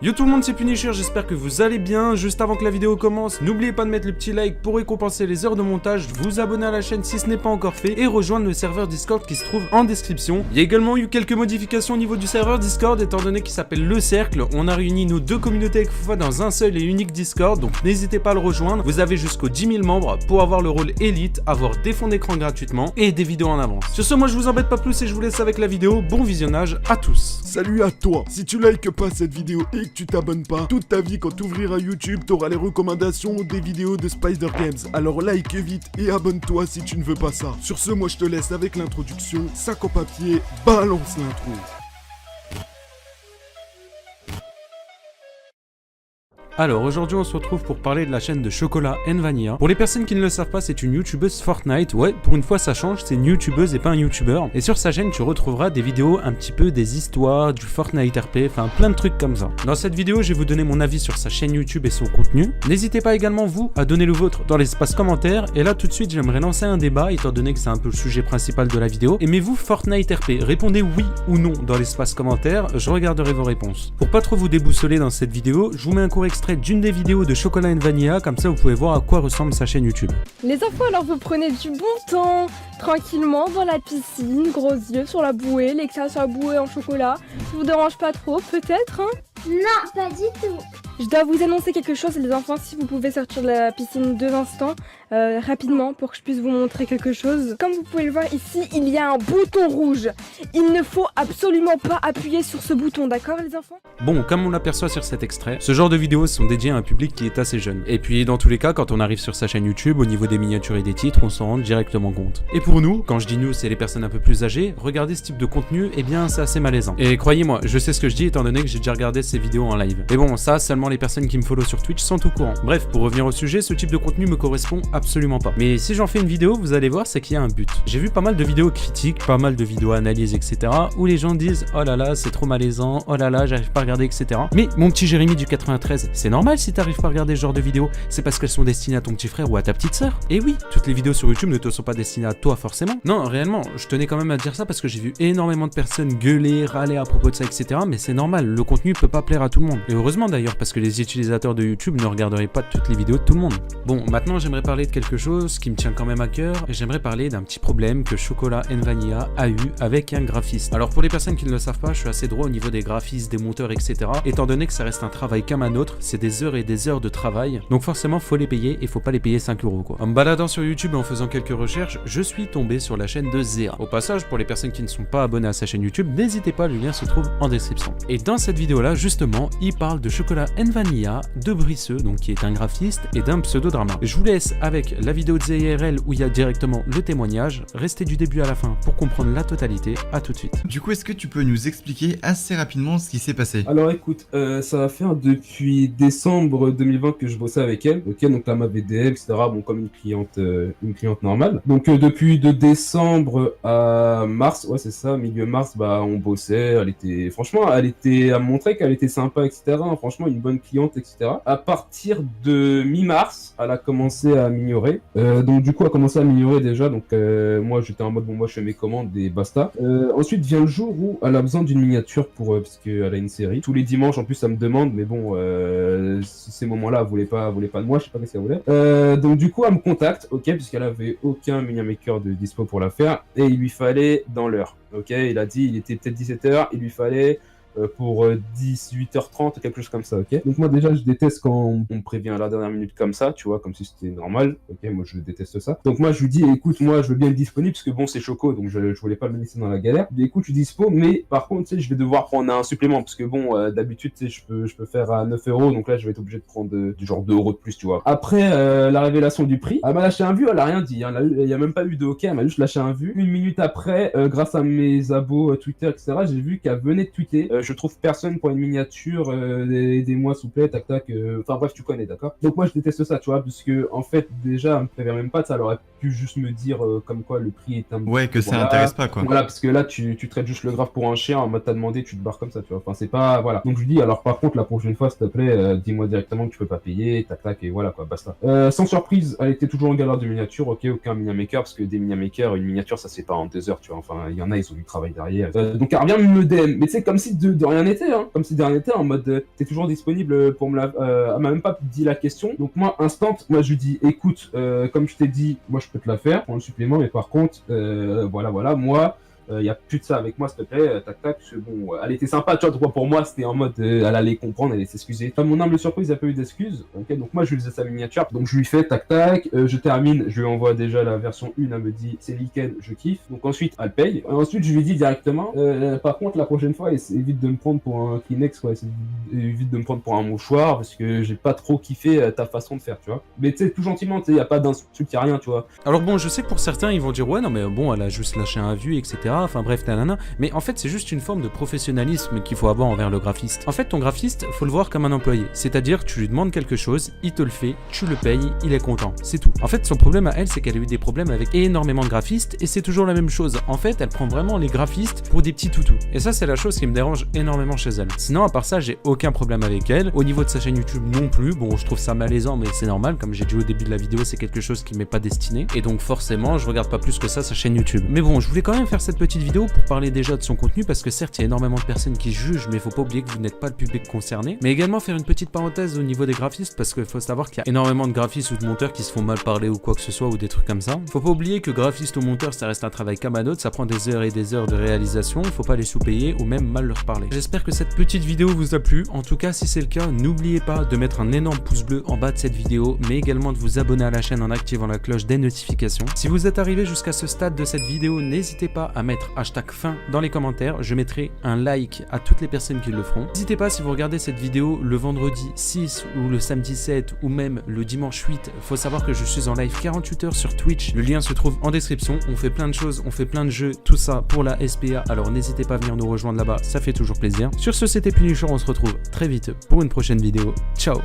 Yo tout le monde, c'est Punisher, j'espère que vous allez bien. Juste avant que la vidéo commence, n'oubliez pas de mettre le petit like pour récompenser les heures de montage, vous abonner à la chaîne si ce n'est pas encore fait et rejoindre le serveur Discord qui se trouve en description. Il y a également eu quelques modifications au niveau du serveur Discord étant donné qu'il s'appelle Le Cercle. On a réuni nos deux communautés avec Foufa dans un seul et unique Discord, donc n'hésitez pas à le rejoindre. Vous avez jusqu'aux 10 000 membres pour avoir le rôle élite, avoir des fonds d'écran gratuitement et des vidéos en avance. Sur ce, moi je vous embête pas plus et je vous laisse avec la vidéo. Bon visionnage à tous. Salut à toi. Si tu likes pas cette vidéo et que tu t'abonnes pas, toute ta vie quand tu ouvriras YouTube, t'auras les recommandations des vidéos de Spider Games. Alors like vite et abonne-toi si tu ne veux pas ça. Sur ce, moi je te laisse avec l'introduction. Sac en papier, balance l'intro. Alors aujourd'hui on se retrouve pour parler de la chaîne de Chocolat and Vanilla. Pour les personnes qui ne le savent pas, c'est une youtubeuse Fortnite. Ouais, pour une fois ça change, c'est une youtubeuse et pas un youtubeur. Et sur sa chaîne tu retrouveras des vidéos un petit peu des histoires, du Fortnite RP, enfin plein de trucs comme ça. Dans cette vidéo je vais vous donner mon avis sur sa chaîne YouTube et son contenu. N'hésitez pas également vous à donner le vôtre dans l'espace commentaire. Et là tout de suite j'aimerais lancer un débat étant donné que c'est un peu le sujet principal de la vidéo. Aimez-vous Fortnite RP? Répondez oui ou non dans l'espace commentaire, je regarderai vos réponses. Pour pas trop vous déboussoler dans cette vidéo, je vous mets un court extrait d'une des vidéos de Chocolat and Vanilla, comme ça vous pouvez voir à quoi ressemble sa chaîne YouTube. Les enfants, alors vous prenez du bon temps, tranquillement dans la piscine, gros yeux sur la bouée, l'éclair sur la bouée en chocolat. Ça vous dérange pas trop, peut-être, hein? Non, pas du tout. Je dois vous annoncer quelque chose, les enfants, si vous pouvez sortir de la piscine 2 instants, rapidement, pour que je puisse vous montrer quelque chose. Comme vous pouvez le voir ici, il y a un bouton rouge. Il ne faut absolument pas appuyer sur ce bouton, d'accord les enfants? Bon, comme on l'aperçoit sur cet extrait, ce genre de vidéos sont dédiées à un public qui est assez jeune. Et puis dans tous les cas, quand on arrive sur sa chaîne YouTube, au niveau des miniatures et des titres, on s'en rend directement compte. Et pour nous, quand je dis nous, c'est les personnes un peu plus âgées, regarder ce type de contenu, eh bien c'est assez malaisant. Et croyez-moi, je sais ce que je dis étant donné que j'ai déjà regardé ces vidéos en live. Mais bon, ça, seulement les personnes qui me follow sur Twitch sont au courant. Bref, pour revenir au sujet, ce type de contenu me correspond absolument pas. Mais si j'en fais une vidéo, vous allez voir, c'est qu'il y a un but. J'ai vu pas mal de vidéos critiques, pas mal de vidéos analyses, etc. où les gens disent « Oh là là, c'est trop malaisant, oh là là, j'arrive pas à regarder, etc. » Mais mon petit Jérémy du 93, c'est normal si t'arrives pas à regarder ce genre de vidéos, c'est parce qu'elles sont destinées à ton petit frère ou à ta petite sœur. Et oui, toutes les vidéos sur YouTube ne te sont pas destinées à toi forcément. Non, réellement, je tenais quand même à dire ça parce que j'ai vu énormément de personnes gueuler, râler à propos de ça, etc. Mais c'est normal, le contenu peut pas plaire à tout le monde. Et heureusement d'ailleurs, parce que les utilisateurs de YouTube ne regarderaient pas toutes les vidéos de tout le monde. Bon, maintenant j'aimerais parler de quelque chose qui me tient quand même à cœur. J'aimerais parler d'un petit problème que Chocolat and Vanilla a eu avec un graphiste. Alors pour les personnes qui ne le savent pas, je suis assez droit au niveau des graphistes, des monteurs, etc. Étant donné que ça reste un travail comme un autre, c'est des heures et des heures de travail. Donc forcément, faut les payer et faut pas les payer 5 € quoi. En me baladant sur YouTube et en faisant quelques recherches, je suis tombé sur la chaîne de Zéa. Au passage, pour les personnes qui ne sont pas abonnées à sa chaîne YouTube, n'hésitez pas, le lien se trouve en description. Et dans cette vidéo là, justement, il parle de Chocolat and Vanilla, de Brisseux, donc qui est un graphiste, et d'un pseudo-drama. Je vous laisse avec la vidéo de ZIRL où il y a directement le témoignage. Restez du début à la fin pour comprendre la totalité. À tout de suite. Du coup, est-ce que tu peux nous expliquer assez rapidement ce qui s'est passé? Alors écoute, ça va faire depuis décembre 2020 que je bossais avec elle, ok, donc là ma VDL, etc., bon comme une cliente normale. Donc depuis de décembre à mars, ouais c'est ça, milieu mars, bah on bossait, elle me montrait qu'elle était sympa, etc., franchement une bonne cliente, etc. À partir de mi-mars, elle a commencé à m'ignorer, donc du coup elle a commencé à m'ignorer déjà, donc moi j'étais en mode bon moi je fais mes commandes et basta. Ensuite vient le jour où elle a besoin d'une miniature pour parce qu'elle a une série. Tous les dimanches en plus ça me demande, mais bon ces moments-là elle voulait pas de moi, je sais pas ce qu'elle voulait. Donc du coup elle me contacte, ok, puisqu'elle avait aucun minimaker de dispo pour la faire et il lui fallait dans l'heure. Ok, il a dit il était peut-être 17h, il lui fallait pour 18h30, quelque chose comme ça, ok. Donc moi déjà je déteste quand on me prévient à la dernière minute comme ça, tu vois, comme si c'était normal, ok, moi je déteste ça. Donc moi je lui dis écoute, moi je veux bien être disponible parce que bon c'est Choco, donc je voulais pas me laisser dans la galère. Je dis écoute je suis dispo, mais par contre tu sais je vais devoir prendre un supplément parce que bon d'habitude tu sais je peux faire à 9 €, donc là je vais être obligé de prendre du genre 2 € de plus, tu vois. Après la révélation du prix, elle m'a lâché un vu, elle a rien dit, hein, il y a même pas eu de ok, elle m'a juste lâché un vu. Une minute après, grâce à mes abos Twitter, etc., j'ai vu qu'elle venait de tweeter. Je trouve personne pour une miniature, aidez-moi s'il vous plaît, tac tac, enfin bref tu connais, d'accord. Donc moi je déteste ça, tu vois, parce que en fait déjà elle me prévient même pas, ça elle aurait pu juste me dire comme quoi le prix est un ouais que ça voilà. intéresse pas quoi. Voilà, parce que là tu traites juste le graphe pour un chien, en mode t'as demandé, tu te barres comme ça, tu vois, enfin c'est pas, voilà. Donc je lui dis alors par contre la prochaine fois s'il te plaît, dis-moi directement que tu peux pas payer, tac tac, et voilà quoi, basta. Sans surprise, elle était toujours en galère de miniature, ok, aucun minimaker, parce que des minimakers, une miniature ça c'est pas en 2 heures, tu vois, enfin il y en a, ils ont du travail derrière. Donc elle revient me DM, mais tu sais comme si de rien n'était, hein. Comme si de rien n'était, en mode t'es toujours disponible pour me la. Elle m'a même pas dit la question. Donc moi, instant, moi je lui dis écoute, comme je t'ai dit, moi je peux te la faire, prends le supplément, mais par contre, voilà, moi. Y a plus de ça avec moi, s'il te plaît, tac tac. Bon, elle était sympa, tu vois, pour moi, c'était en mode, elle allait comprendre, elle allait s'excuser. À mon humble surprise, il n'y a pas eu d'excuses, ok, donc moi, je lui faisais sa miniature, donc je lui fais tac tac, je termine, je lui envoie déjà la version 1, elle me dit, c'est nickel, je kiffe, donc ensuite, elle paye, ensuite, je lui dis directement, par contre, la prochaine fois, évite de me prendre pour un Kleenex, quoi, évite de me prendre pour un mouchoir, parce que j'ai pas trop kiffé ta façon de faire, tu vois. Mais tu sais, tout gentiment, tu sais, y a pas d'insulte, y a rien, tu vois. Alors bon, je sais que pour certains, ils vont dire ouais, non mais bon, elle a juste lâché un vu, etc. Enfin bref, nanana. Mais en fait, c'est juste une forme de professionnalisme qu'il faut avoir envers le graphiste. En fait, ton graphiste, faut le voir comme un employé. C'est-à-dire, tu lui demandes quelque chose, il te le fait, tu le payes, il est content. C'est tout. En fait, son problème à elle, c'est qu'elle a eu des problèmes avec énormément de graphistes et c'est toujours la même chose. En fait, elle prend vraiment les graphistes pour des petits toutous. Et ça, c'est la chose qui me dérange énormément chez elle. Sinon, à part ça, j'ai aucun problème avec elle. Au niveau de sa chaîne YouTube non plus. Bon, je trouve ça malaisant, mais c'est normal. Comme j'ai dit au début de la vidéo, c'est quelque chose qui m'est pas destiné. Et donc, forcément, je regarde pas plus que ça sa chaîne YouTube. Mais bon, je voulais quand même faire cette petite vidéo pour parler déjà de son contenu parce que certes il y a énormément de personnes qui jugent, mais faut pas oublier que vous n'êtes pas le public concerné, mais également faire une petite parenthèse au niveau des graphistes parce qu'il faut savoir qu'il y a énormément de graphistes ou de monteurs qui se font mal parler ou quoi que ce soit ou des trucs comme ça. Faut pas oublier que graphiste ou monteur ça reste un travail comme un autre, ça prend des heures et des heures de réalisation, faut pas les sous-payer ou même mal leur parler. J'espère que cette petite vidéo vous a plu, en tout cas si c'est le cas, n'oubliez pas de mettre un énorme pouce bleu en bas de cette vidéo, mais également de vous abonner à la chaîne en activant la cloche des notifications. Si vous êtes arrivé jusqu'à ce stade de cette vidéo, n'hésitez pas à mettre #fin dans les commentaires, je mettrai un like à toutes les personnes qui le feront. N'hésitez pas si vous regardez cette vidéo le vendredi 6 ou le samedi 7 ou même le dimanche 8, faut savoir que je suis en live 48 heures sur Twitch, le lien se trouve en description, on fait plein de choses, on fait plein de jeux, tout ça pour la SPA, alors n'hésitez pas à venir nous rejoindre là-bas, ça fait toujours plaisir. Sur ce, c'était Punisher, on se retrouve très vite pour une prochaine vidéo, ciao.